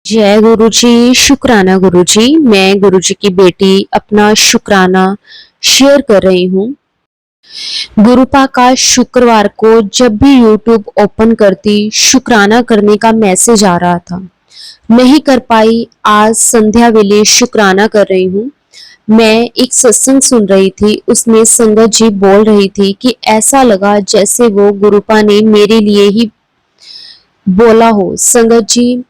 जय गुरु जी। शुक्राना गुरु जी। मैं गुरु जी की बेटी अपना शुक्राना शेयर कर रही हूँ। गुरुपा का शुक्रवार को जब भी यूट्यूब ओपन करती शुक्राना करने का मैसेज आ रहा था। नहीं कर पाई, आज संध्या वेले शुक्राना कर रही हूँ। मैं एक सत्संग सुन रही थी, उसमें संगत जी बोल रही थी कि ऐसा लगा जैसे वो गुरुपा ने मेरे लिए ही बोला हो। संगत जी,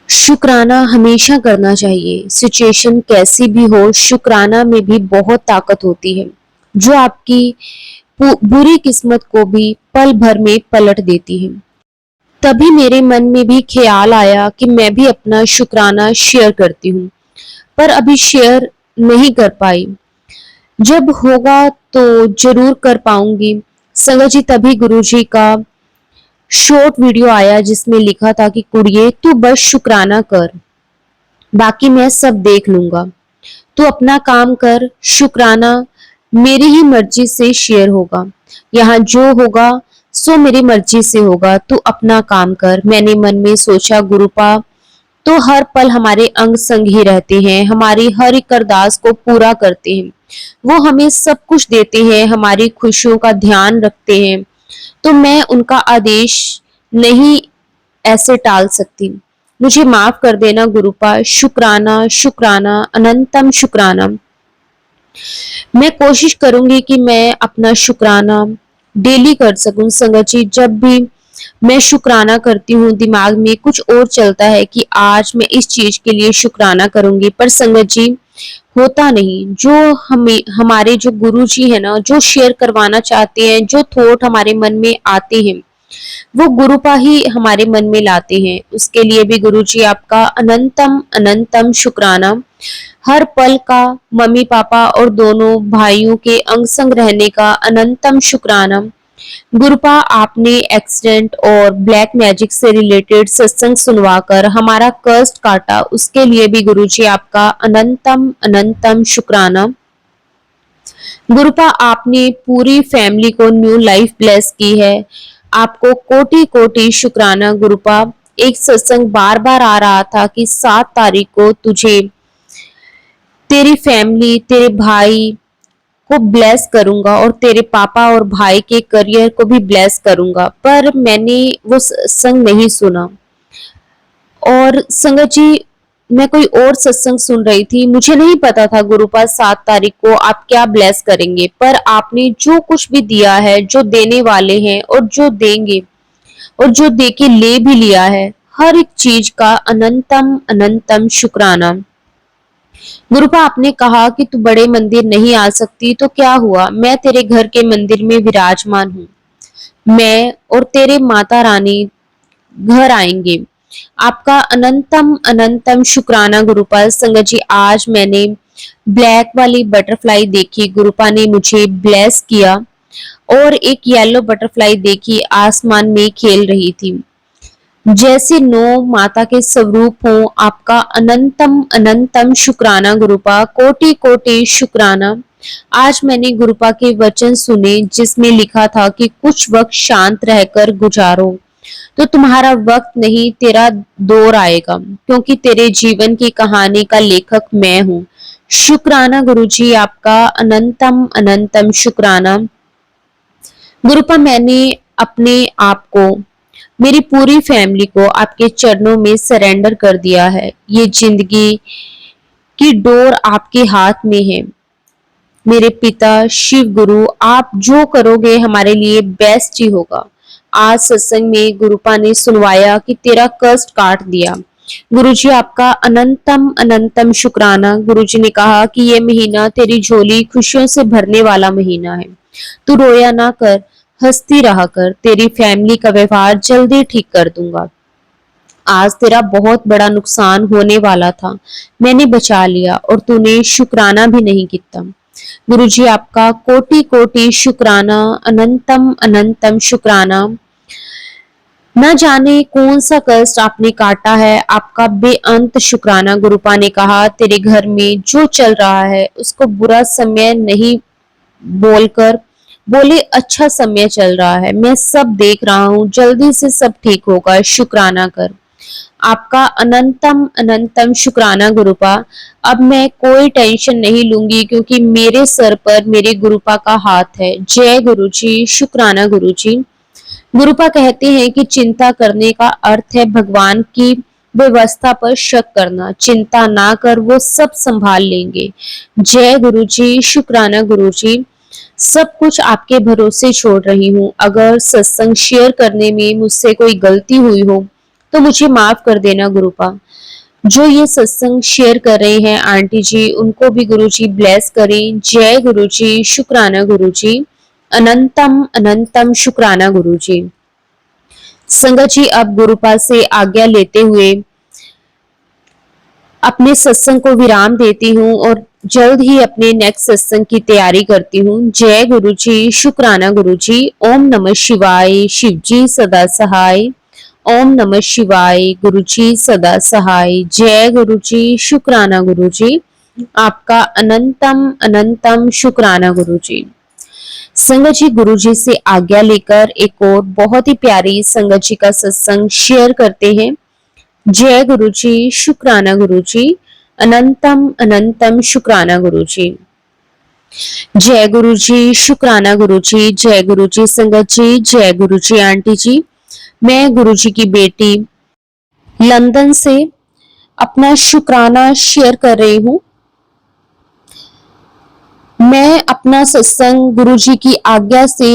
शुक्राना हमेशा करना चाहिए, सिचुएशन कैसी भी हो। शुक्राना में भी बहुत ताकत होती है, जो आपकी बुरी किस्मत को भी पल भर में पलट देती है। तभी मेरे मन में भी ख्याल आया कि मैं भी अपना शुक्राना शेयर करती हूँ, पर अभी शेयर नहीं कर पाई। जब होगा तो जरूर कर पाऊंगी। संगत जी, तभी गुरुजी का शॉर्ट वीडियो आया जिसमें लिखा था कि कुड़िए तू बस शुक्राना कर, बाकी मैं सब देख लूंगा। तू अपना काम कर, शुक्राना मेरी ही मर्जी से शेयर होगा। यहाँ जो होगा सो मेरी मर्जी से होगा, तू अपना काम कर। मैंने मन में सोचा, गुरुपा तो हर पल हमारे अंग संग ही रहते हैं, हमारी हर एक अरदास को पूरा करते हैं, वो हमें सब कुछ देते हैं, हमारी खुशियों का ध्यान रखते हैं। तो मैं उनका आदेश नहीं ऐसे टाल सकती। मुझे माफ कर देना गुरुपा। शुक्राना शुक्राना अनंतम शुक्राना। मैं कोशिश करूंगी कि मैं अपना शुक्राना डेली कर सकूं। संगत जी, जब भी मैं शुक्राना करती हूँ दिमाग में कुछ और चलता है कि आज मैं इस चीज के लिए शुक्राना करूंगी, पर संगत जी होता नहीं। जो हमें हमारे जो गुरु जी है ना, जो शेयर करवाना चाहते हैं, जो थॉट हमारे मन में आते हैं, वो गुरुपा ही हमारे मन में लाते हैं। उसके लिए भी गुरु जी आपका अनंतम अनंतम शुक्राना। हर पल का मम्मी पापा और दोनों भाइयों के अंग संग रहने का अनंतम शुक्राना। गुरुपा, आपने एक्सीडेंट और ब्लैक मैजिक से रिलेटेड सत्संग सुनवाकर हमारा कष्ट काटा, उसके लिए भी गुरुजी आपका अनंतम अनंतम शुक्राना। गुरुपा, आपने पूरी फैमिली को न्यू लाइफ ब्लेस की है, आपको कोटि कोटि शुक्राना। गुरुपा, एक सत्संग बार बार आ रहा था कि 7 तारीख को तुझे, तेरी फैमिली, तेरे भाई को ब्लेस करूंगा और तेरे पापा और भाई के करियर को भी ब्लेस करूंगा, पर मैंने वो सत्संग नहीं सुना। और संगत जी, मैं कोई और सत्संग सुन रही थी, मुझे नहीं पता था गुरुपा 7 तारीख को आप क्या ब्लेस करेंगे, पर आपने जो कुछ भी दिया है, जो देने वाले हैं और जो देंगे और जो देके ले भी लिया है, हर एक चीज का अनंतम अनंतम शुक्राना। गुरुपा, आपने कहा कि तू बड़े मंदिर नहीं आ सकती, तो क्या हुआ, मैं तेरे घर के मंदिर में विराजमान हूँ। मैं और तेरे माता रानी घर आएंगे। आपका अनंतम अनंतम शुक्राना गुरुपा। संगत जी, आज मैंने ब्लैक वाली बटरफ्लाई देखी, गुरुपा ने मुझे ब्लेस किया, और एक येलो बटरफ्लाई देखी, आसमान में खेल रही थी, जैसे 9 माता के स्वरूप हो। आपका अनंतम अनंतम शुक्राना गुरुपा, कोटि कोटि शुक्राना। आज मैंने गुरुपा के वचन सुने जिसमें लिखा था कि कुछ वक्त शांत रहकर गुजारो, तो तुम्हारा वक्त नहीं, तेरा दौर आएगा, क्योंकि तेरे जीवन की कहानी का लेखक मैं हूँ। शुक्राना गुरुजी आपका अनंतम अनंतम शुक्राना। गुरुपा, मैंने अपने आप को, मेरी पूरी फैमिली को आपके चरणों में सरेंडर कर दिया है। ये जिंदगी की डोर आपके हाथ में है। मेरे पिता शिव गुरु, आप जो करोगे हमारे लिए बेस्ट ही होगा। आज सत्संग में गुरुपा ने सुनवाया कि तेरा कष्ट काट दिया। गुरुजी आपका अनंतम अनंतम शुक्राना। गुरुजी ने कहा कि ये महीना तेरी झोली खुशियों से भरने वाला महीना है, तू रोया ना कर, हंसती रहा कर, तेरी फैमिली का व्यवहार जल्दी ठीक कर दूंगा। आज तेरा बहुत बड़ा नुकसान होने वाला था, मैंने बचा लिया और तूने शुक्राना भी नहीं किया। गुरुजी आपका कोटि कोटि शुक्राना, अनंतम अनंतम शुक्राना। न जाने कौन सा कष्ट आपने काटा है, आपका बेअंत शुक्राना। गुरुपा ने कहा, तेरे घर में जो चल रहा है उसको बुरा समय नहीं बोलकर बोले, अच्छा समय चल रहा है, मैं सब देख रहा हूँ, जल्दी से सब ठीक होगा, शुक्राना कर। आपका अनंतम अनंतम शुक्राना गुरुपा। अब मैं कोई टेंशन नहीं लूंगी क्योंकि मेरे सर पर मेरे गुरुपा का हाथ है। जय गुरु जी, शुक्राना गुरु जी। गुरुपा कहते हैं कि चिंता करने का अर्थ है भगवान की व्यवस्था पर शक करना। चिंता ना कर, वो सब संभाल लेंगे। जय गुरु जी, शुक्राना गुरु जी। सब कुछ आपके भरोसे छोड़ रही हूँ। अगर सत्संग शेयर करने में मुझसे कोई गलती हुई हो तो मुझे माफ कर देना गुरुपा। जो ये सत्संग शेयर कर रहे हैं आंटी जी, उनको भी गुरु जी ब्लेस करें। जय गुरु जी, शुक्राना गुरु जी। अनंतम अनंतम शुक्राना गुरु जी। संगत जी, अब गुरुपा से आज्ञा लेते हुए अपने सत्संग को विराम देती हूँ और जल्द ही अपने नेक्स्ट सत्संग की तैयारी करती हूँ। जय गुरु जी, शुक्राना गुरु जी। ओम नमः शिवाय। शिव जी सदा सहाय। ओम नमः शिवाय। गुरु जी सदा सहाय। जय गुरु जी, शुक्राना गुरु जी। आपका अनंतम अनंतम शुक्राना गुरु जी। संगत जी, गुरु जी से आज्ञा लेकर एक और बहुत ही प्यारी संगत जी का सत्संग शेयर करते हैं। जय गुरु जी, शुक्राना गुरु जी। अनंतम अनंतम शुक्राना गुरु जी। जय गुरु जी, शुक्राना गुरु जी। जय गुरु जी संगत जी। जय गुरु जी आंटी जी। मैं गुरु जी की बेटी लंदन से अपना शुक्राना शेयर कर रही हूँ। मैं अपना सत्संग गुरु जी की आज्ञा से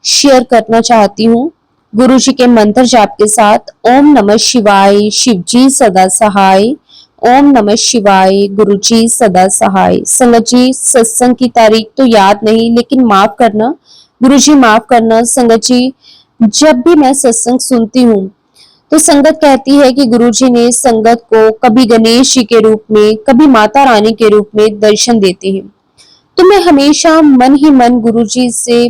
शेयर करना चाहती हूँ गुरु जी के मंत्र जाप के साथ। ओम नमः शिवाय। शिव जी सदा सहाय। ओम नमः शिवाय। गुरु जी सदा सहाय। संगत जी, सत्संग की तारीख तो याद नहीं, लेकिन माफ करना गुरु जी, माफ करना। संगत जी, जब भी मैं सत्संग सुनती हूँ तो संगत कहती है कि गुरुजी ने संगत को कभी गणेश जी के रूप में, कभी माता रानी के रूप में दर्शन देते हैं। तो मैं हमेशा मन ही मन गुरुजी से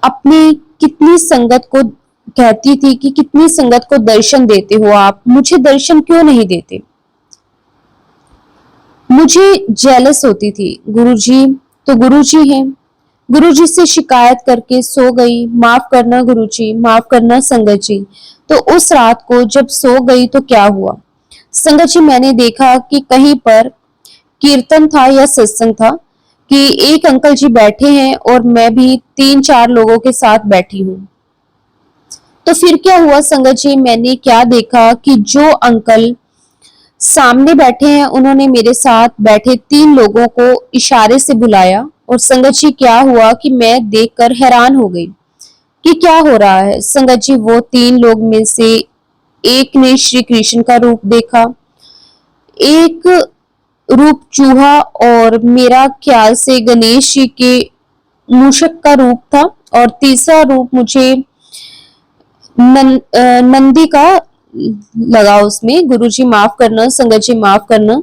अपनी कितनी संगत को कहती थी कि कितनी संगत को दर्शन देते हो आप, मुझे दर्शन क्यों नहीं देते। मुझे जेलस होती थी। गुरुजी तो गुरुजी हैं, गुरुजी से शिकायत करके सो गई। माफ करना गुरुजी, माफ करना संगत जी। तो उस रात को जब सो गई तो क्या हुआ संगत जी, मैंने देखा कि कहीं पर कीर्तन था या सत्संग था कि एक अंकल जी बैठे हैं और मैं भी 3-4 लोगों के साथ बैठी हूँ। तो फिर क्या हुआ संगत जी, मैंने क्या देखा कि जो अंकल सामने बैठे हैं उन्होंने मेरे साथ बैठे 3 लोगों को इशारे से बुलाया। और संगत जी, क्या हुआ कि मैं देखकर हैरान हो गई कि क्या हो रहा है। संगत जी, वो 3 लोग में से एक ने श्री कृष्ण का रूप देखा, एक रूप चूहा, और मेरा ख्याल से गणेश जी के मूषक का रूप था, और तीसरा रूप मुझे नंदी का लगा उसमें। गुरुजी माफ करना, संगत जी माफ करना।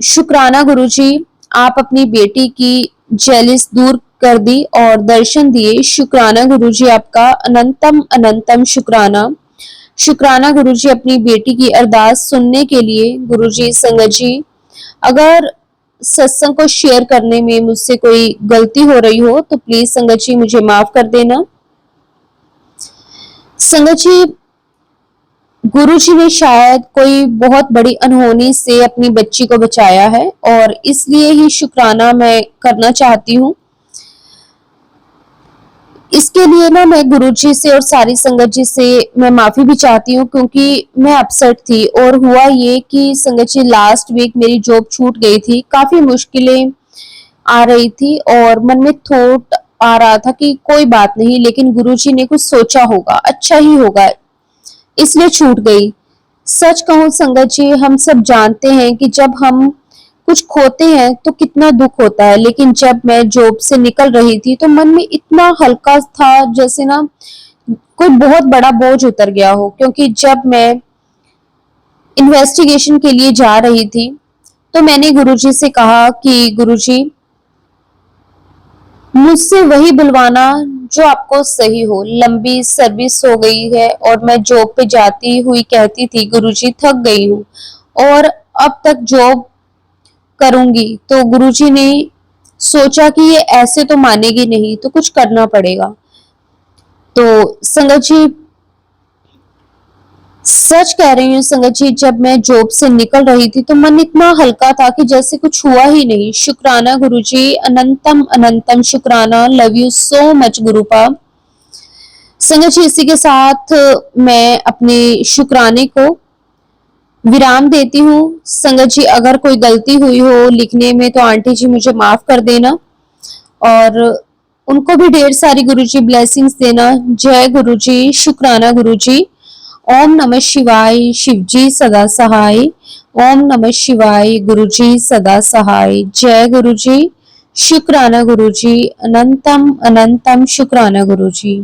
शुक्राना गुरुजी, आप अपनी बेटी की जेलिस दूर कर दी और दर्शन दिए। शुक्राना गुरुजी, आपका अनंतम अनंतम शुक्राना। शुक्राना गुरुजी अपनी बेटी की अरदास सुनने के लिए। गुरुजी संगत जी, अगर सत्संग को शेयर करने में मुझसे कोई गलती हो रही हो तो प्लीज संगत जी मुझे माफ कर देना। संगत जी, गुरुजी ने शायद कोई बहुत बड़ी अनहोनी से अपनी बच्ची को बचाया है और इसलिए ही शुक्राना मैं करना चाहती हूँ। इसके लिए ना मैं गुरुजी से और सारी संगत जी से मैं माफी भी चाहती हूँ क्योंकि मैं अपसेट थी। और हुआ ये कि संगत जी, लास्ट वीक मेरी जॉब छूट गई थी, काफी मुश्किलें आ रही थी और मन में थॉट आ रहा था कि कोई बात नहीं, लेकिन गुरुजी ने कुछ सोचा होगा, अच्छा ही होगा, इसलिए छूट गई। सच कहूं संगत जी, हम सब जानते हैं कि जब हम कुछ खोते हैं तो कितना दुख होता है, लेकिन जब मैं जॉब से निकल रही थी तो मन में इतना हल्का था जैसे ना कोई बहुत बड़ा बोझ उतर गया हो। क्योंकि जब मैं इन्वेस्टिगेशन के लिए जा रही थी तो मैंने गुरुजी से कहा कि गुरुजी, मुझसे वही बुलवाना जो आपको सही हो। लंबी सर्विस हो गई है और मैं जॉब पे जाती हुई कहती थी गुरुजी थक गई हूँ और अब तक जॉब करूंगी। तो गुरुजी ने सोचा कि ये ऐसे तो मानेगी नहीं, तो कुछ करना पड़ेगा। तो संगत जी, सच कह रही हूँ संगत जी, जब मैं जॉब से निकल रही थी तो मन इतना हल्का था कि जैसे कुछ हुआ ही नहीं। शुक्राना गुरुजी, अनंतम अनंतम शुक्राना। Love you so much गुरुपा। संगत जी, इसी के साथ मैं अपने शुक्राने को विराम देती हूँ। संगत जी, अगर कोई गलती हुई हो लिखने में तो आंटी जी मुझे माफ कर देना, और उनको भी ढेर सारी गुरुजी ब्लेसिंग्स देना। जय गुरुजी, शुक्राना गुरुजी। ओम नमः शिवाय, शिवजी सदा सहाय। ओम नमः शिवाय, गुरुजी सदा सहाय। जय गुरुजी, शुक्राना गुरुजी, अनंतम अनंतम शुक्राना गुरुजी।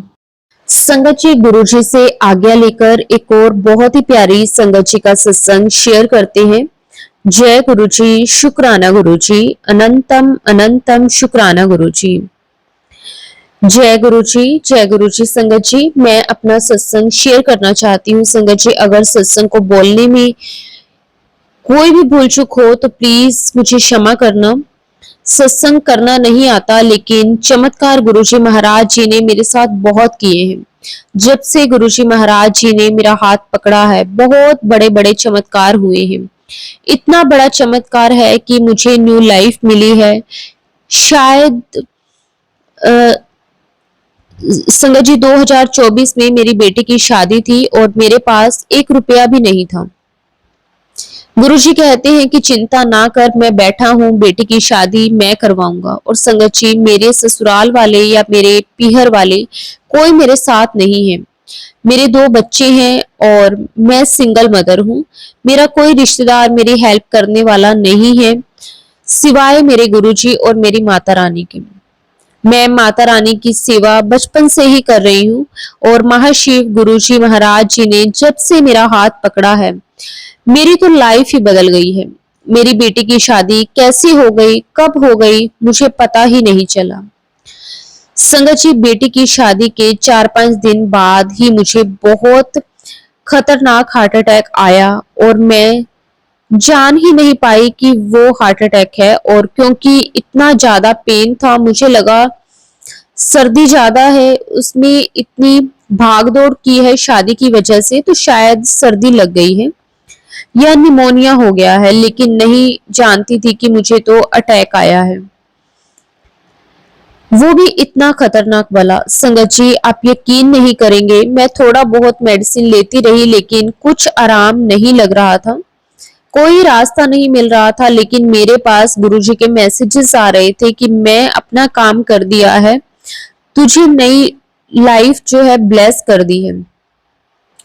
संगत जी, गुरुजी से आज्ञा लेकर एक और बहुत ही प्यारी संगत जी का सत्संग शेयर करते हैं। जय गुरुजी, शुक्राना गुरुजी, अनंतम अनंतम शुक्राना गुरुजी। जय गुरुजी, जय गुरुजी। संगत जी, मैं अपना सत्संग शेयर करना चाहती हूँ। संगत जी, अगर सत्संग को बोलने में कोई भी भूल चूक हो तो प्लीज मुझे क्षमा करना। सत्संग करना नहीं आता, लेकिन चमत्कार गुरुजी महाराज जी ने मेरे साथ बहुत किए हैं। जब से गुरुजी महाराज जी ने मेरा हाथ पकड़ा है, बहुत बड़े बड़े चमत्कार हुए हैं। इतना बड़ा चमत्कार है कि मुझे न्यू लाइफ मिली है। शायद संगत जी, 2024 में मेरी बेटी की शादी थी और मेरे पास 1 रुपया भी नहीं था। गुरुजी कहते हैं कि चिंता ना कर, मैं बैठा हूँ, बेटी की शादी मैं करवाऊंगा। और संगत जी, मेरे ससुराल वाले या मेरे पीहर वाले कोई मेरे साथ नहीं है। मेरे 2 बच्चे हैं और मैं सिंगल मदर हूँ। मेरा कोई रिश्तेदार मेरी हेल्प करने वाला नहीं है, सिवाय मेरे गुरुजी और मेरी माता रानी के। मैं माता रानी की सेवा बचपन से ही कर रही हूँ, और महाशिव गुरुजी महाराज जी ने जब से मेरा हाथ पकड़ा है, मेरी तो लाइफ ही बदल गई है। मेरी बेटी की शादी कैसे हो गई, कब हो गई, मुझे पता ही नहीं चला। संगत जी, बेटी की शादी के 4-5 दिन बाद ही मुझे बहुत खतरनाक हार्ट अटैक आया, और मैं जान ही नहीं पाई कि वो हार्ट अटैक है। और क्योंकि इतना ज्यादा पेन था, मुझे लगा सर्दी ज्यादा है, उसमें इतनी भाग दौड़ की है शादी की वजह से, तो शायद सर्दी लग गई है या निमोनिया हो गया है। लेकिन नहीं जानती थी कि मुझे तो अटैक आया है, वो भी इतना खतरनाक वाला। संगत जी, आप यकीन नहीं करेंगे, मैं थोड़ा बहुत मेडिसिन लेती रही, लेकिन कुछ आराम नहीं लग रहा था, कोई रास्ता नहीं मिल रहा था। लेकिन मेरे पास गुरुजी के मैसेजेस आ रहे थे कि मैं अपना काम कर दिया है, तुझे नई लाइफ जो है ब्लेस कर दी है,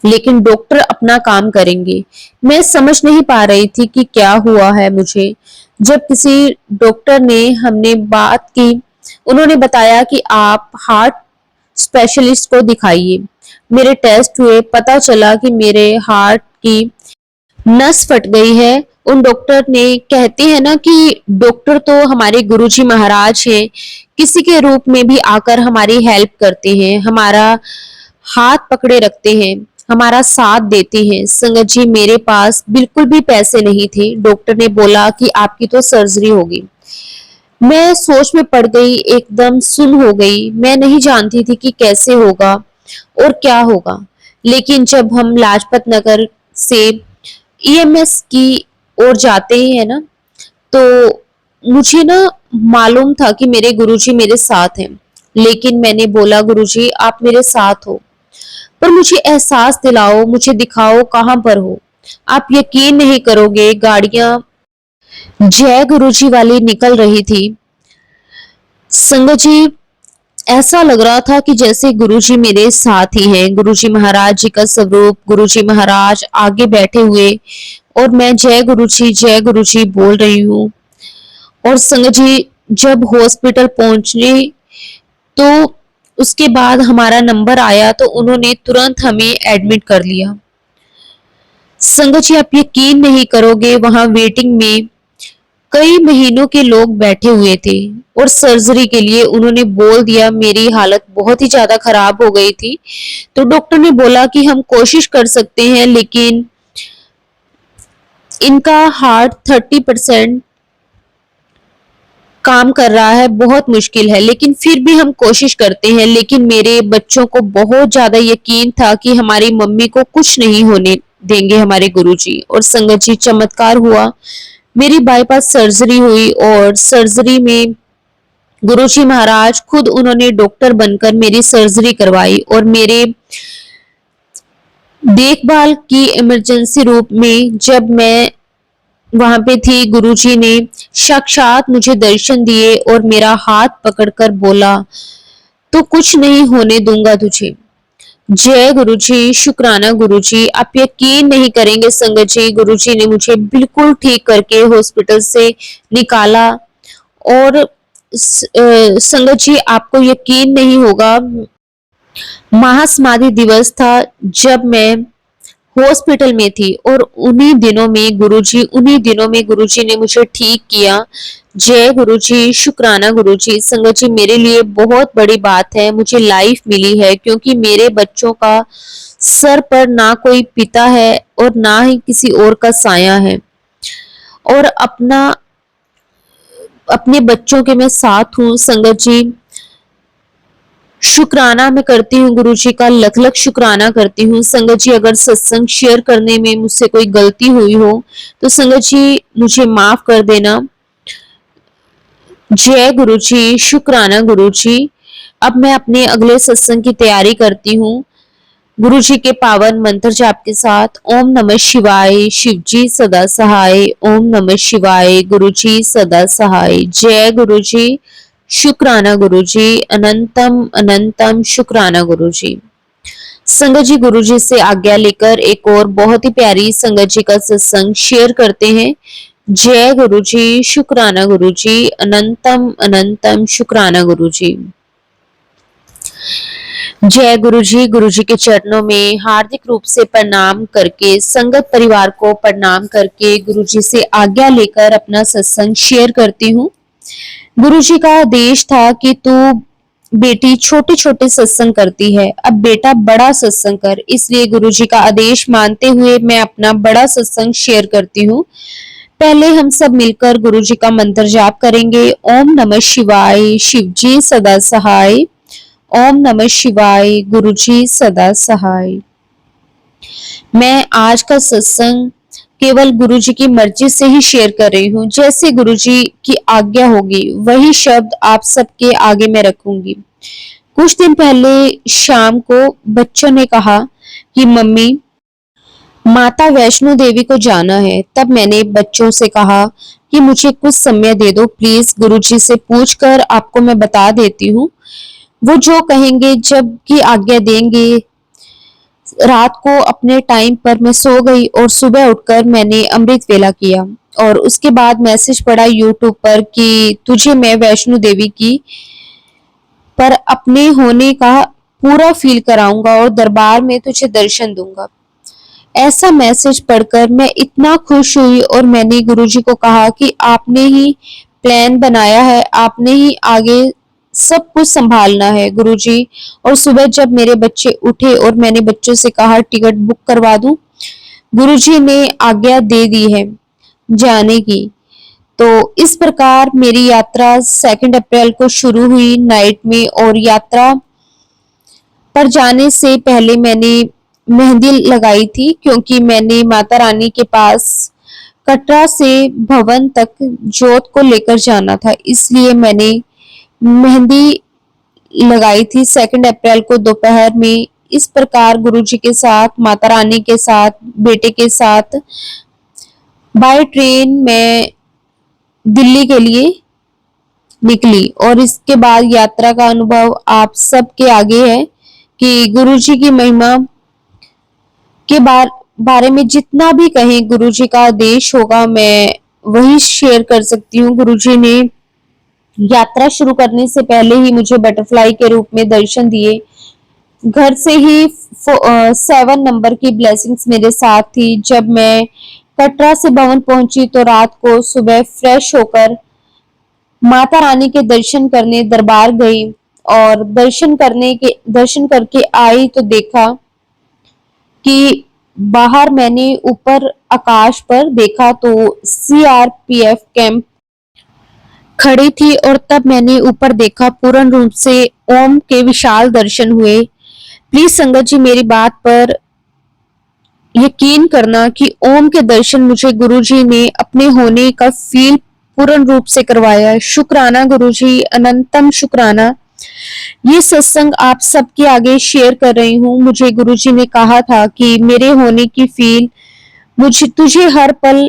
लेकिन डॉक्टर अपना काम करेंगे। मैं समझ नहीं पा रही थी कि क्या हुआ है मुझे। जब किसी डॉक्टर ने हमने बात की, उन्होंने बताया कि आप हार्ट स्पेशलिस्ट को दिखाइए। मेरे टेस्ट हुए, पता चला कि मेरे हार्ट की नस फट गई है। उन डॉक्टर ने, कहते हैं ना कि डॉक्टर तो हमारे गुरुजी महाराज हैं, किसी के रूप में भी आकर हमारी हेल्प करते हैं, हमारा हाथ पकड़े रखते हैं, हमारा साथ देते हैं। संगत जी, मेरे पास बिल्कुल भी पैसे नहीं थे। डॉक्टर ने बोला कि आपकी तो सर्जरी होगी। मैं सोच में पड़ गई, एकदम सुन हो गई। मैं नहीं जानती थी कि कैसे होगा और क्या होगा। लेकिन जब हम लाजपत नगर से ईएमएस की ओर जाते हैं ना, तो मुझे ना मालूम था कि मेरे गुरुजी मेरे साथ हैं। लेकिन मैंने बोला, गुरुजी आप मेरे साथ हो, पर मुझे एहसास दिलाओ, मुझे दिखाओ कहां पर हो। आप यकीन नहीं करोगे, गाड़ियां जय गुरुजी वाली निकल रही थी। संगत जी, ऐसा लग रहा था कि जैसे गुरुजी मेरे साथ ही हैं, गुरुजी महाराज जी का स्वरूप, गुरुजी महाराज आगे बैठे हुए, और मैं जय गुरुजी बोल रही हूँ। और संगत जी, जब हॉस्पिटल पहुंचने, तो उसके बाद हमारा नंबर आया तो उन्होंने तुरंत हमें एडमिट कर लिया। संगत जी, आप यकीन नहीं करोगे, वहां वेटिंग में कई महीनों के लोग बैठे हुए थे, और सर्जरी के लिए उन्होंने बोल दिया। मेरी हालत बहुत ही ज्यादा खराब हो गई थी, तो डॉक्टर ने बोला कि हम कोशिश कर सकते हैं, लेकिन इनका हार्ट 30% काम कर रहा है, बहुत मुश्किल है, लेकिन फिर भी हम कोशिश करते हैं। लेकिन मेरे बच्चों को बहुत ज्यादा यकीन था कि हमारी मम्मी को कुछ नहीं होने देंगे हमारे गुरुजी। और संगत जी, चमत्कार हुआ, मेरी बाईपास सर्जरी हुई और सर्जरी में गुरुजी महाराज खुद उन्होंने डॉक्टर बनकर मेरी सर्जरी करवाई और मेरे देखभाल की इमरजेंसी रूप में जब मैं वहां पे थी, गुरुजी ने साक्षात मुझे दर्शन दिए और मेरा हाथ पकड़कर बोला, तो कुछ नहीं होने दूंगा तुझे। जय गुरुजी, शुक्राना गुरुजी। आप यकीन नहीं करेंगे संगत जी, गुरुजी ने मुझे बिल्कुल ठीक करके हॉस्पिटल से निकाला। और संगत जी, आपको यकीन नहीं होगा, महासमाधि दिवस था जब मैं हॉस्पिटल में थी और उन्हीं दिनों में गुरुजी ने मुझे ठीक किया। जय गुरुजी, शुक्राना गुरुजी। संगत जी, मेरे लिए बहुत बड़ी बात है, मुझे लाइफ मिली है, क्योंकि मेरे बच्चों का सर पर ना कोई पिता है और ना ही किसी और का साया है। और अपने बच्चों के मैं साथ हूँ संगत जी। शुक्राना मैं करती हूँ गुरुजी का, लख लख शुक्राना करती हूँ संगत जी। अगर सत्संग शेयर करने में मुझसे कोई गलती हुई हो तो संगत जी मुझे माफ कर देना। जय गुरुजी, शुक्राना गुरुजी। अब मैं अपने अगले सत्संग की तैयारी करती हूँ गुरुजी के पावन मंत्र जाप के साथ। ओम नमः शिवाय, शिवजी सदा सहाय। ओम नमः शिवाय, गुरुजी सदा सहाय। जय गुरुजी, शुक्राना गुरुजी, अनंतम अनंतम शुक्राना गुरुजी। संगत जी, गुरुजी से आज्ञा लेकर एक और बहुत ही प्यारी संगत जी का सत्संग शेयर करते हैं। जय गुरुजी, शुक्राना गुरुजी, अनंतम अनंतम शुक्राना गुरुजी। जय गुरुजी, गुरुजी के चरणों में हार्दिक रूप से प्रणाम करके, संगत परिवार को प्रणाम करके गुरुजी से आज्ञा लेकर अपना सत्संग शेयर करती हूँ। गुरुजी का आदेश था कि तू बेटी छोटे छोटे सत्संग करती है, अब बेटा बड़ा सत्संग कर। इसलिए गुरुजी का आदेश मानते हुए मैं अपना बड़ा सत्संग शेयर करती हूँ। पहले हम सब मिलकर गुरुजी का मंत्र जाप करेंगे। ओम नमः शिवाय, शिवजी सदा सहाय। ओम नमः शिवाय, गुरुजी सदा सहाय। मैं आज का सत्संग केवल गुरुजी की मर्जी से ही शेयर कर रही हूँ। जैसे गुरुजी की आज्ञा होगी वही शब्द आप सबके आगे मैं रखूंगी। कुछ दिन पहले शाम को बच्चों ने कहा कि मम्मी, माता वैष्णो देवी को जाना है। तब मैंने बच्चों से कहा कि मुझे कुछ समय दे दो प्लीज, गुरुजी से पूछकर आपको मैं बता देती हूँ। वो जो कहेंगे, जब की आज्ञा देंगे। रात को अपने टाइम पर मैं सो गई और सुबह उठकर मैंने अमृत वेला किया और उसके बाद मैसेज पड़ा यूट्यूब पर कि तुझे मैं वैष्णो देवी की पर अपने होने का पूरा फील कराऊंगा और दरबार में तुझे दर्शन दूंगा। ऐसा मैसेज पढ़कर मैं इतना खुश हुई और मैंने गुरुजी को कहा कि आपने ही प्लान बनाया है, आपने ही आगे सब कुछ संभालना है गुरुजी। और सुबह जब मेरे बच्चे उठे और मैंने बच्चों से कहा टिकट बुक करवा दूं, गुरुजी ने आज्ञा दे दी है जाने की। तो इस प्रकार मेरी यात्रा 2 अप्रैल को शुरू हुई नाइट में। और यात्रा पर जाने से पहले मैंने मेहंदी लगाई थी, क्योंकि मैंने माता रानी के पास कटरा से भवन तक जोत को लेकर जाना था, इसलिए मैंने मेहंदी लगाई थी 2 अप्रैल को दोपहर में। इस प्रकार गुरुजी के साथ, माता रानी के साथ, बेटे के साथ बाय ट्रेन मैं दिल्ली के लिए निकली। और इसके बाद यात्रा का अनुभव आप सबके आगे है कि गुरुजी की महिमा के बारे में जितना भी कहें, गुरुजी का आदेश होगा मैं वही शेयर कर सकती हूँ। गुरुजी ने यात्रा शुरू करने से पहले ही मुझे बटरफ्लाई के रूप में दर्शन दिए। घर से ही 7 नंबर की ब्लेसिंग्स मेरे साथ थी। जब मैं कटरा से भवन पहुंची तो रात को सुबह फ्रेश होकर माता रानी के दर्शन करने दरबार गई और दर्शन करके आई तो देखा कि बाहर मैंने ऊपर आकाश पर देखा तो सीआरपीएफ कैंप खड़ी थी और तब मैंने ऊपर देखा, पूर्ण रूप से ओम के विशाल दर्शन हुए। प्लीज संगत जी, मेरी बात पर यकीन करना कि ओम के दर्शन मुझे गुरुजी ने अपने होने का फील पूर्ण रूप से करवाया। शुक्राना गुरुजी, अनंतम शुक्राना। ये सत्संग आप सबके आगे शेयर कर रही हूँ। मुझे गुरुजी ने कहा था कि मेरे होने की फील मुझे तुझे हर पल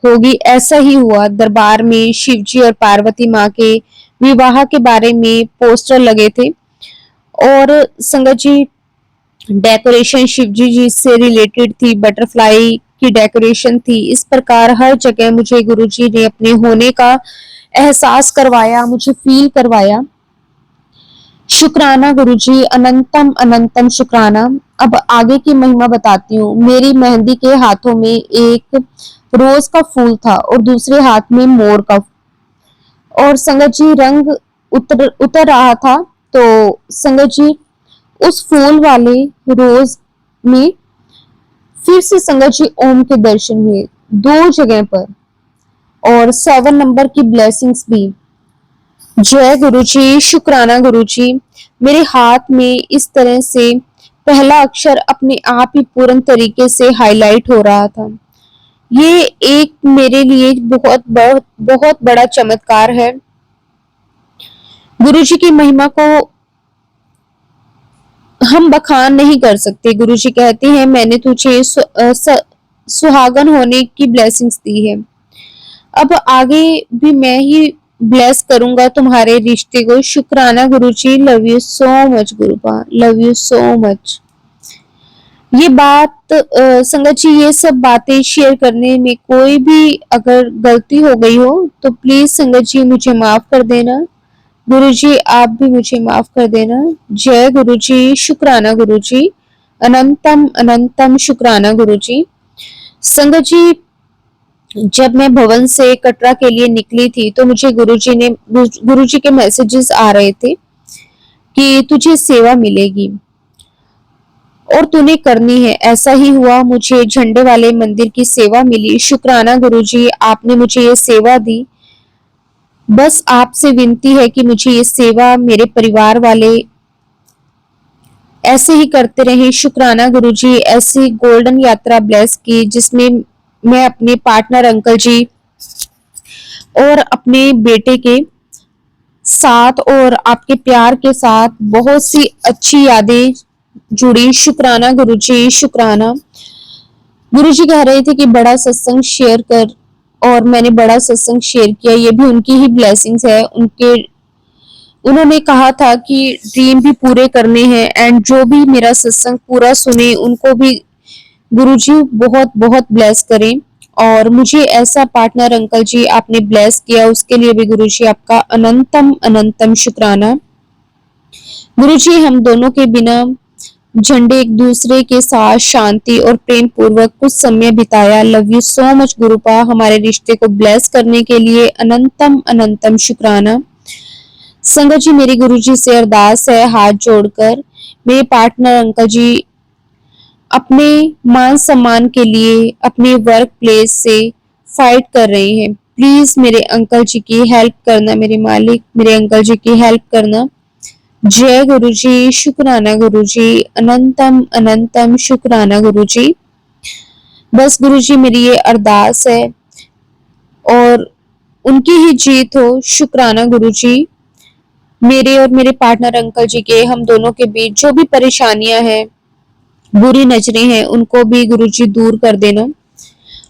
होगी। ऐसा ही हुआ। दरबार में शिवजी और पार्वती माँ के विवाह के बारे में पोस्टर लगे थे और संगत जी डेकोरेशन शिवजी जी से रिलेटेड थी, बटरफ्लाई की डेकोरेशन थी। इस प्रकार हर जगह मुझे गुरुजी ने अपने होने का एहसास करवाया, मुझे फील करवाया। शुक्राना गुरुजी, अनंतम अनंतम शुक्राना। अब आगे की महिमा बताती हूँ। मेरी मेहंदी के हाथों में एक रोज का फूल था और दूसरे हाथ में मोर का, और संगत जी रंग उतर उतर रहा था। तो संगत जी उस फूल वाले रोज में फिर से संगत जी ओम के दर्शन हुए, दो जगह पर, और 7 नंबर की ब्लेसिंग्स भी। जय गुरुजी, शुक्राना गुरुजी। मेरे हाथ में इस तरह से पहला अक्षर अपने आप ही पूर्ण तरीके से हाईलाइट हो रहा था। ये एक मेरे लिए बहुत बहुत बहुत बड़ा चमत्कार है। गुरुजी की महिमा को हम बखान नहीं कर सकते। गुरुजी कहते हैं, मैंने तुझे सुहागन होने की ब्लेसिंग्स दी है। अब आगे भी मैं ही ब्लेस करूंगा तुम्हारे रिश्ते को। शुक्राना Guruji, love you so much गुरुपा, लव यू सो मच। ये बात संगत जी, ये सब बातें शेयर करने में कोई भी अगर गलती हो गई हो तो प्लीज संगत जी मुझे माफ कर देना। गुरुजी आप भी मुझे माफ कर देना। जय गुरुजी, शुक्राना गुरुजी, अनंतम अनंतम शुक्राना गुरुजी। संगत जी जब मैं भवन से कटरा के लिए निकली थी तो मुझे गुरुजी के मैसेजेस आ रहे थे कि तुझे सेवा मिलेगी और तूने करनी है। ऐसा ही हुआ, मुझे झंडे वाले मंदिर की सेवा मिली। शुक्राना गुरुजी, आपने मुझे ये सेवा दी। बस आपसे विनती है कि मुझे ये सेवा मेरे परिवार वाले ऐसे ही करते रहे। शुक्राना गुरुजी, ऐसी गोल्डन यात्रा ब्लेस की जिसमें मैं अपने पार्टनर अंकल जी और अपने बेटे के साथ और आपके प्यार के साथ बहुत सी अच्छी यादें जुड़ी। शुक्राना गुरुजी, शुक्राना। गुरुजी कह रहे थे कि बड़ा सत्संग शेयर कर, और मैंने बड़ा सत्संग शेयर किया। ये भी उनकी ही ब्लेसिंग्स है। उन्होंने कहा था कि ड्रीम भी पूरे करने हैं, एंड जो भी मेरा सत्संग पूरा सुने उनको भी गुरुजी बहुत बहुत ब्लेस करें। और मुझे ऐसा पार्टनर अंकल जी आपने ब्लेस किया, उसके लिए भी गुरुजी आपका अनंतम अनंतम शुक्राना। गुरुजी हम दोनों के बिना झंडे एक दूसरे के साथ शांति और प्रेम पूर्वक कुछ समय बिताया। लव यू सो मच गुरुपा, हमारे रिश्ते को ब्लेस करने के लिए अनंतम अनंतम शुक्राना। संगत जी मेरी गुरुजी से अरदास है, हाथ जोड़कर मेरे पार्टनर अंकल जी अपने मान सम्मान के लिए अपने वर्क प्लेस से फाइट कर रहे हैं। प्लीज मेरे अंकल जी की हेल्प करना, मेरे मालिक मेरे अंकल जी की हेल्प करना। जय गुरुजी, शुक्राना गुरुजी, अनंतम अनंतम शुक्राना गुरुजी। बस गुरुजी मेरी ये अरदास है और उनकी ही जीत हो। शुक्राना गुरुजी, मेरे और मेरे पार्टनर अंकल जी के, हम दोनों के बीच जो भी परेशानियां हैं, बुरी नजरें हैं, उनको भी गुरुजी दूर कर देना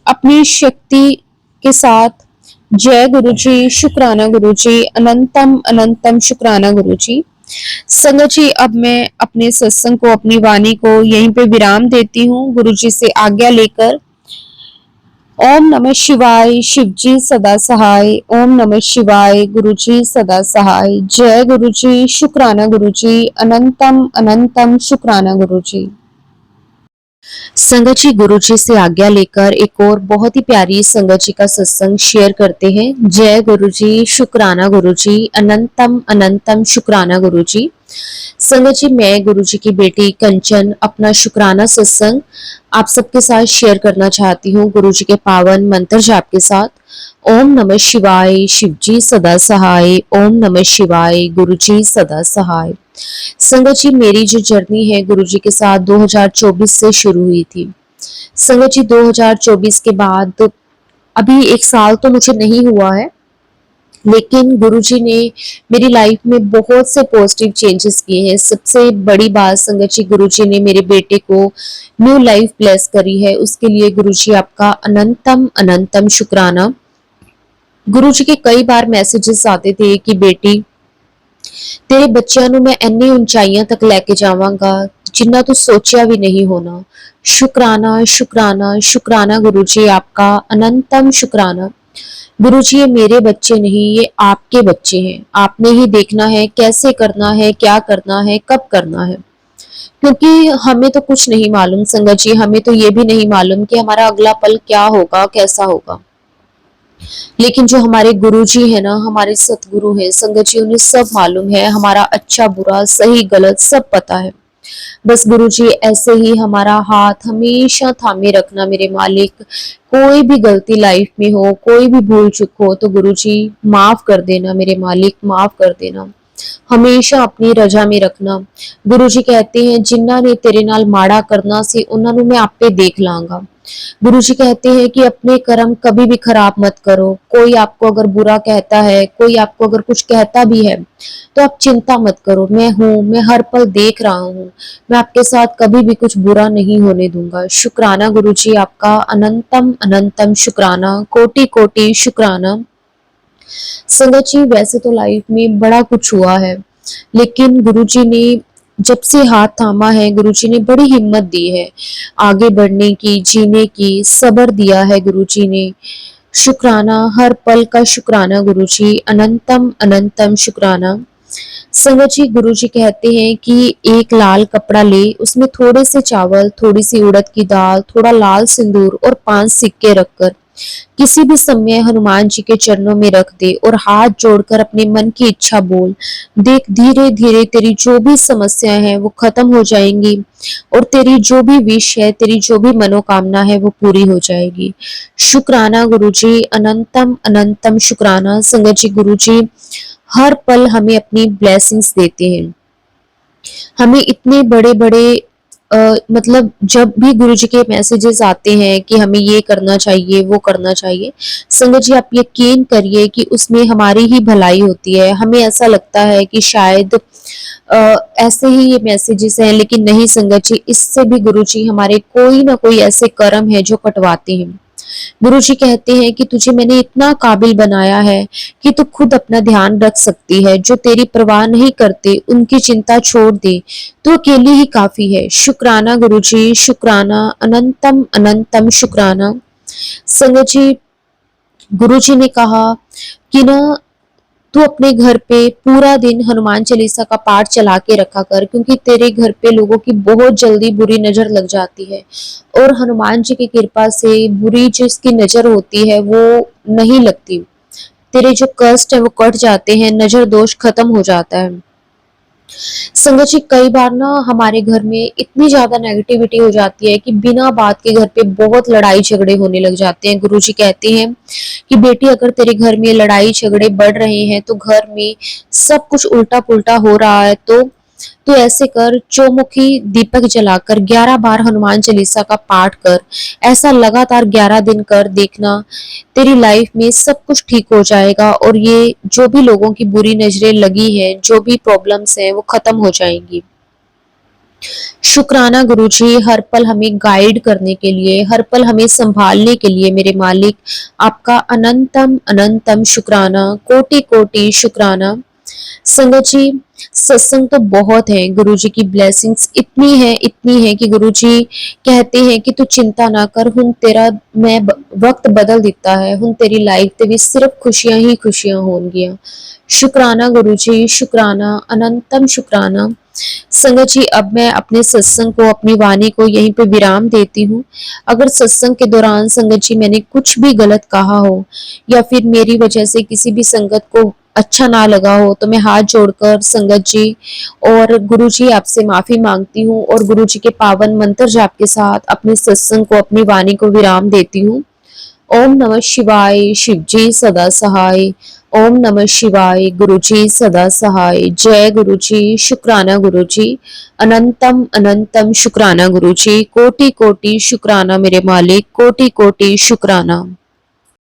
अपनी शक्ति के साथ। जय गुरुजी, शुक्राना गुरुजी, अनंतम अनंतम शुक्राना गुरुजी। संगत जी अब मैं अपने सत्संग को, अपनी वाणी को यहीं पे विराम देती हूँ गुरुजी से आज्ञा लेकर। ओम नमः शिवाय, शिवजी सदा सहाय। ओम नमः शिवाय, गुरुजी सदा सहाय। जय गुरुजी, शुक्राना गुरुजी, अनंतम अनंतम शुक्राना गुरुजी। संगत जी गुरु जी से आज्ञा लेकर एक और बहुत ही प्यारी संगत जी का सत्संग शेयर करते हैं। जय गुरु जी, शुक्राना गुरु जी, अनंतम अनंतम शुक्राना गुरु जी। संगत जी मैं गुरु जी की बेटी कंचन अपना शुक्राना सत्संग आप सबके साथ शेयर करना चाहती हूँ गुरु जी के पावन मंत्र जाप के साथ। ओम नमः शिवाय, शिव जी सदा सहाय। ओम नमः शिवाय, गुरु जी सदा सहाय। संगत जी मेरी जो जर्नी है गुरु जी के साथ 2024 से शुरू हुई थी। संगत जी 2024 के बाद अभी एक साल तो मुझे नहीं हुआ है, लेकिन गुरुजी ने मेरी लाइफ में बहुत से पॉजिटिव चेंजेस किए हैं। सबसे बड़ी बात संगत जी गुरुजी ने मेरे बेटे को न्यू लाइफ ब्लेस करी है, उसके लिए गुरुजी आपका अनंतम अनंतम शुक्राना। गुरुजी के कई बार मैसेजेस आते थे कि बेटी तेरे बच्चों ਨੂੰ मैं ਇੰਨੀ ऊंचाइयां तक लेके जावांगा जिन्ना तू सोचा भी नहीं होना। शुक्राना शुक्राना शुक्राना गुरुजी आपका अनंतम शुक्राना। गुरुजी ये मेरे बच्चे नहीं, ये आपके बच्चे हैं। आपने ही देखना है कैसे करना है, क्या करना है, कब करना है, क्योंकि हमें तो कुछ नहीं मालूम संगत जी। हमें तो ये भी नहीं मालूम कि हमारा अगला पल क्या होगा, कैसा होगा। लेकिन जो हमारे गुरुजी है ना, हमारे सतगुरु हैं संगत जी, उन्हें सब मालूम है, हमारा अच्छा बुरा सही गलत सब पता है। बस गुरुजी ऐसे ही हमारा हाथ हमेशा थामे रखना मेरे मालिक। कोई भी गलती लाइफ में हो, कोई भी भूल चूक हो तो गुरुजी माफ कर देना मेरे मालिक, माफ कर देना। हमेशा अपनी रजा में रखना। गुरुजी कहते हैं जिन्ना ने तेरे नाल माड़ा करना सी उन्हां नूं मैं आपे देख लांगा। गुरुजी कहते हैं कि अपने कर्म कभी भी खराब मत करो। कोई आपको अगर बुरा कहता है, कोई आपको अगर कुछ कहता भी है तो आप चिंता मत करो, मैं हूँ, मैं हर पल देख रहा हूँ, मैं आपके साथ कभी भी कुछ बुरा नहीं होने दूंगा। शुक्राना गुरुजी आपका अनंतम अनंतम शुक्राना, कोटि कोटि शुक्राना। संगत जी वैसे तो लाइफ में बड़ा कुछ हुआ है, लेकिन गुरुजी ने जब से हाथ थामा है, गुरुजी ने बड़ी हिम्मत दी है आगे बढ़ने की, जीने की, सब्र दिया है गुरुजी ने। शुक्राना, हर पल का शुक्राना गुरुजी, अनंतम अनंतम शुक्राना। संगत जी गुरुजी कहते हैं कि एक लाल कपड़ा ले, उसमें थोड़े से चावल, थोड़ी सी उड़द की दाल, थोड़ा लाल सिंदूर और 5 सिक्के रखकर किसी भी समय हनुमान जी के चरणों में रख दे और हाथ जोड़कर अपने मन की इच्छा बोल। देख धीरे धीरे तेरी जो भी समस्याएं हैं वो खत्म हो जाएंगी और तेरी जो भी विश है, तेरी जो भी मनोकामना है वो पूरी हो जाएगी। शुक्राना गुरुजी, अनंतम अनंतम शुक्राना। संगत जी गुरुजी हर पल हमें अपनी ब्लेसिंग्स देते हैं। हमें इतने बड़े बड़े मतलब जब भी गुरुजी के मैसेजेस आते हैं कि हमें ये करना चाहिए, वो करना चाहिए, संगत जी आप यकीन करिए कि उसमें हमारी ही भलाई होती है। हमें ऐसा लगता है कि शायद ऐसे ही ये मैसेजेस हैं, लेकिन नहीं संगत जी, इससे भी गुरुजी हमारे कोई ना कोई ऐसे कर्म है जो कटवाते हैं। गुरुजी कहते हैं कि तुझे मैंने इतना काबिल बनाया है कि तू खुद अपना ध्यान रख सकती है। जो तेरी परवाह नहीं करते उनकी चिंता छोड़ दे, तू अकेली ही काफी है। शुक्राना गुरुजी, शुक्राना, अनंतम अनंतम शुक्राना। संगत जी गुरुजी ने कहा कि ना तू अपने घर पे पूरा दिन हनुमान चालीसा का पाठ चला के रखा कर, क्योंकि तेरे घर पे लोगों की बहुत जल्दी बुरी नजर लग जाती है और हनुमान जी की कृपा से बुरी जिसकी नजर होती है वो नहीं लगती। तेरे जो कष्ट है वो कट जाते हैं, नजर दोष खत्म हो जाता है। संगत जी कई बार ना हमारे घर में इतनी ज्यादा नेगेटिविटी हो जाती है कि बिना बात के घर पे बहुत लड़ाई झगड़े होने लग जाते हैं। गुरुजी कहते हैं कि बेटी अगर तेरे घर में लड़ाई झगड़े बढ़ रहे हैं तो घर में सब कुछ उल्टा पुल्टा हो रहा है, तो ऐसे कर, चौमुखी दीपक जलाकर 11 बार हनुमान चालीसा का पाठ कर। ऐसा लगातार 11 दिन कर, देखना तेरी लाइफ में सब कुछ ठीक हो जाएगा और ये जो भी लोगों की बुरी नजरें लगी हैं, जो भी प्रॉब्लम्स हैं वो खत्म हो जाएंगी। शुक्राना गुरुजी हर पल हमें गाइड करने के लिए, हर पल हमें संभालने के लिए मेरे मालिक, आपका अनंतम अनंतम शुक्राना, कोटि कोटि शुक्राना। संगत जी सत्संग तो बहुत है, गुरुजी की ब्लेसिंग्स इतनी है कि गुरुजी कहते हैं कि तू चिंता ना कर, हुन तेरा मैं वक्त बदल दिता है, हुन तेरी लाइफ ते भी सिर्फ खुशियां ही खुशियां होंगियां। शुक्राना गुरुजी, शुक्राना, अनंतम शुक्राना। संगत जी, अब मैं अपने सत्संग को, अपनी वाणी को यहीं पे विराम देती हूँ। अगर सत्संग के दौरान संगत जी मैंने कुछ भी गलत कहा हो या फिर मेरी वजह से किसी भी संगत को अच्छा ना लगा हो, तो मैं हाथ जोड़कर संगत जी और गुरु जी आपसे माफी मांगती हूँ और गुरु जी के पावन मंत्र जाप के साथ अपने सत्संग को, अपनी वाणी को विराम देती हूँ। ओम नमः शिवाय, शिव जी सदा सहाय। ओम नमः शिवाय, गुरु जी सदा सहाय। जय गुरु जी, शुक्राना गुरु जी, अनंतम अनंतम शुक्राना गुरु जी, कोटि कोटि शुक्राना मेरे मालिक, कोटि कोटि शुक्राना।